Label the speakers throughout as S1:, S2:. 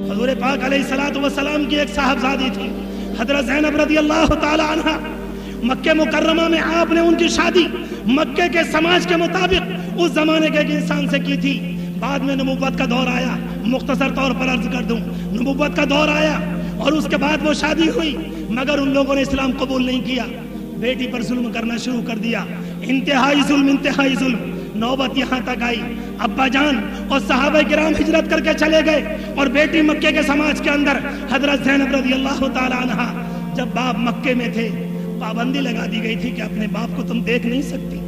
S1: حضور پاک علیہ الصلوۃ والسلام کی ایک صاحبزادی تھی حضرت زینب رضی اللہ تعالی عنہا. مکہ مکرمہ میں آپ نے ان کی شادی مکے کے سماج کے مطابق اس زمانے کے ایک انسان سے کی تھی. بعد میں نبوت کا دور آیا, مختصر طور پر عرض کر دوں, نبوت کا دور آیا اور اس کے بعد وہ شادی ہوئی, مگر ان لوگوں نے اسلام قبول نہیں کیا, بیٹی پر ظلم کرنا شروع کر دیا. انتہائی ظلم. نوبت یہاں تک آئی, ابا جان اور صحابہ کرام ہجرت کر کے چلے گئے اور بیٹی مکے کے سماج کے اندر حضرت زینب رضی اللہ تعالی عنہا, جب باپ مکے میں تھے پابندی لگا دی گئی تھی کہ اپنے باپ کو تم دیکھ نہیں سکتی.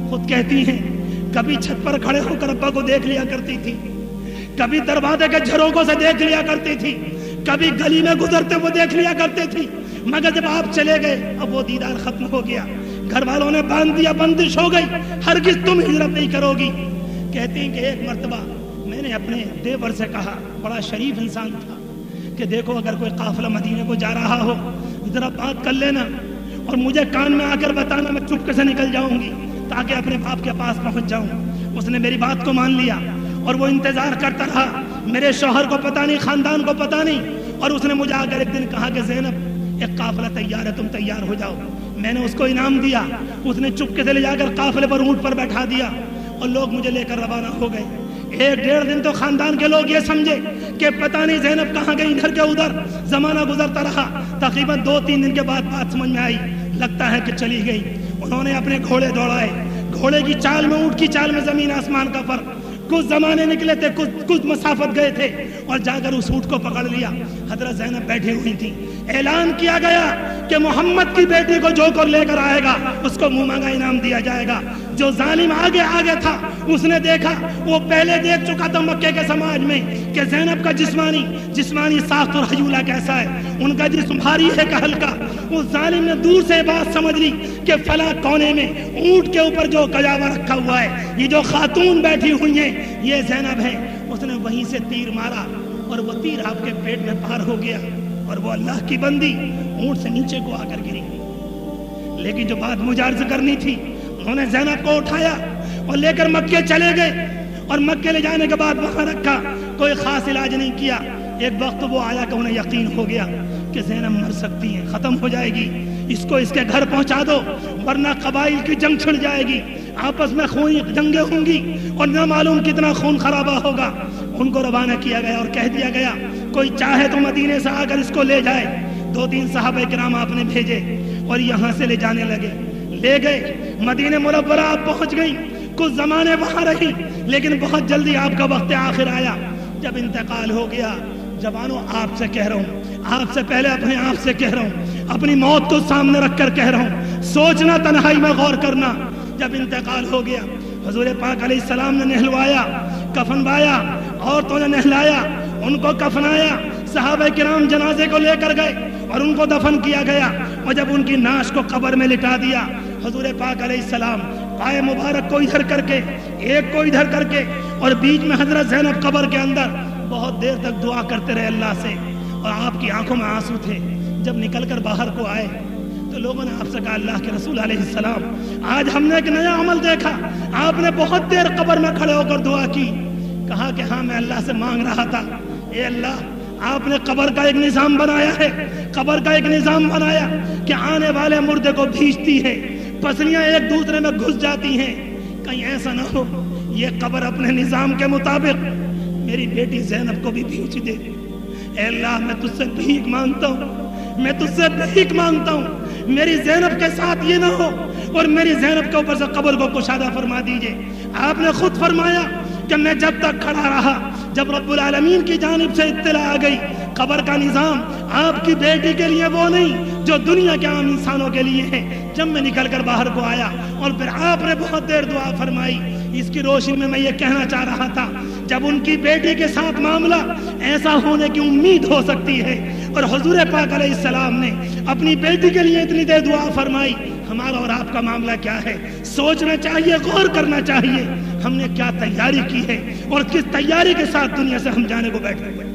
S1: خود کہتی ہیں کبھی چھت پر کھڑے ہو کر ابا کو دیکھ لیا کرتی تھی, کبھی دروازے کے جھروکوں سے دیکھ لیا کرتی تھی, کبھی گلی میں گزرتے ہوئے دیکھ لیا کرتی تھی, مگر جب آپ چلے گئے اب وہ دیدار ختم ہو گیا, گھر والوں نے باندھ دیا, بندش ہو گئی, ہرگز تم ہجرت نہیں کرو گی. کہتی ہیں کہ ایک مرتبہ میں نے اپنے دیور سے کہا, بڑا شریف انسان تھا, کہ دیکھو اگر کوئی قافلہ مدینے کو جا رہا ہو ذرا بات کر لینا اور مجھے کان میں آ کر بتانا, میں چپکے سے نکل جاؤں گی تاکہ اپنے باپ کے پاس پہنچ جاؤں. اس نے میری بات کو مان لیا اور وہ انتظار کرتا رہا. میرے شوہر کو پتہ نہیں, خاندان کو پتہ نہیں, اور اس نے مجھے آ کر ایک دن کہا کہ زینب ایک قافلہ تیار ہے, تم تیار ہو جاؤ. میں نے اس کو انعام دیا, اس نے چپکے سے لے جا کر قافلے پر اونٹ پر بیٹھا دیا اور لوگ مجھے لے کر روانہ ہو گئے. 1-1.5 دن تو خاندان کے لوگ یہ سمجھے کہ پتہ نہیں زینب کہاں گئی, ادھر کے ادھر. زمانہ گزرتا رہا, تقریباً 2-3 دن کے بعد بات سمجھ میں آئی, لگتا ہے کہ چلی گئی. انہوں نے اپنے گھوڑے دوڑائے, گھوڑے کی چال میں اونٹ کی چال میں زمین آسمان کا فرق. کچھ زمانے نکلے تھے, کچھ مسافت گئے تھے اور جا کر اس اونٹ کو پکڑ لیا. حضرت زینب بیٹھی ہوئی تھی. اعلان کیا گیا کہ محمد کی بیٹی کو جو کر لے کر آئے گا اس کو منہ مانگا انعام دیا جائے گا. جو ظالم آگے تھا اس نے دیکھا, وہ پہلے دیکھ چکا تھا مکے کے سماج میں کہ زینب کا جسمانی ساخت اور حجولہ کیسا ہے, ان کا جسم بھاری ہے کہ ہلکا. اس ظالم نے دور سے بات سمجھ لی کہ فلاں کونے میں اونٹ کے اوپر جو کجاوا رکھا ہوا ہے, یہ جو خاتون بیٹھی ہوئی ہیں یہ زینب ہے. اس نے وہیں سے تیر مارا اور وہ تیر آپ کے پیٹ میں پار ہو گیا اور وہ اللہ کی بندی اونٹ سے نیچے کو آ کر گری. لیکن جو بات مجھے عرض کرنی تھی, انہوں نے زینب کو اٹھایا اور لے کر مکے چلے گئے اور مکے لے جانے کے بعد وہاں رکھا, کوئی خاص علاج نہیں کیا. ایک وقت وہ آیا کہ انہیں یقین ہو گیا کہ زینب مر سکتی ہے, ختم ہو جائے گی, اس کو اس کے گھر پہنچا دو ورنہ قبائل کی جنگ چھڑ جائے گی, آپس میں خونی جنگیں ہوں گی اور نہ معلوم کتنا خون خرابہ ہوگا. ان کو روانہ کیا گیا اور کہہ دیا گیا کوئی چاہے تو مدینے سے آ کر اس کو لے جائے. 2-3 صحابہ کرام آپ نے بھیجے اور یہاں سے لے جانے لگے. لے گئے مدینہ منورہ, آپ پہنچ گئی, کچھ زمانے وہاں رہی, لیکن بہت جلدی آپ کا وقت آخر آیا. جب انتقال ہو گیا, جوانوں آپ سے کہہ رہا ہوں, آپ سے پہلے اپنے آپ سے کہہ رہا ہوں, اپنی موت کو سامنے رکھ کر کہہ رہا ہوں, سوچنا, تنہائی میں غور کرنا. جب انتقال ہو گیا حضور پاک علیہ السلام نے نہلوایا, کفن بایا, عورتوں نے نہلایا, ان کو کفنایا, صحابہ کرام جنازے کو لے کر گئے اور ان کو دفن کیا گیا. اور جب ان کی ناش کو قبر میں لٹا دیا, حضور پاک علیہ السلام پائے مبارک کو ادھر کر کے, ایک کو ادھر کر کے, اور بیچ میں حضرت زینب قبر کے اندر بہت دیر تک دعا کرتے رہے اللہ سے, اور آپ کی آنکھوں میں آنسو تھے. جب نکل کر باہر کو آئے تو لوگوں نے آپ سے کہا اللہ کے رسول علیہ السلام آج ہم نے ایک نیا عمل دیکھا, آپ نے بہت دیر قبر میں کھڑے ہو کر دعا کی. کہا کہ ہاں میں اللہ سے مانگ رہا تھا, اے اللہ آپ نے قبر کا ایک نظام بنایا ہے, قبر کا ایک نظام بنایا کہ آنے والے مردے کو بھیجتی ہے, پسلیاں ایک دوسرے میں گھس جاتی ہیں, کہیں ایسا نہ ہو یہ قبر اپنے نظام کے مطابق میری بیٹی زینب کو بھی بھیج دے. اے اللہ میں تجھ سے بھیک مانگتا ہوں, میں تجھ سے بھیک مانگتا ہوں, میری زینب کے ساتھ یہ نہ ہو اور میری زینب کے اوپر سے قبر کو کشادہ فرما دیجئے. آپ نے خود فرمایا کہ میں جب تک کھڑا رہا, جب رب العالمین کی جانب سے اطلاع آ گئی قبر کا نظام آپ کی بیٹی کے لیے وہ نہیں جو دنیا کے عام انسانوں کے لیے ہے. جب میں نکل کر باہر کو آیا اور پھر آپ نے بہت دیر دعا فرمائی, اس کی روشنی میں یہ کہنا چاہ رہا تھا جب ان کی بیٹی کے ساتھ معاملہ ایسا ہونے کی امید ہو سکتی ہے اور حضور پاک علیہ السلام نے اپنی بیٹی کے لیے اتنی دیر دعا فرمائی, ہمارا اور آپ کا معاملہ کیا ہے؟ سوچنا چاہیے, غور کرنا چاہیے ہم نے کیا تیاری کی ہے اور کس تیاری کے ساتھ دنیا سے ہم جانے کو بیٹھے ہوئے.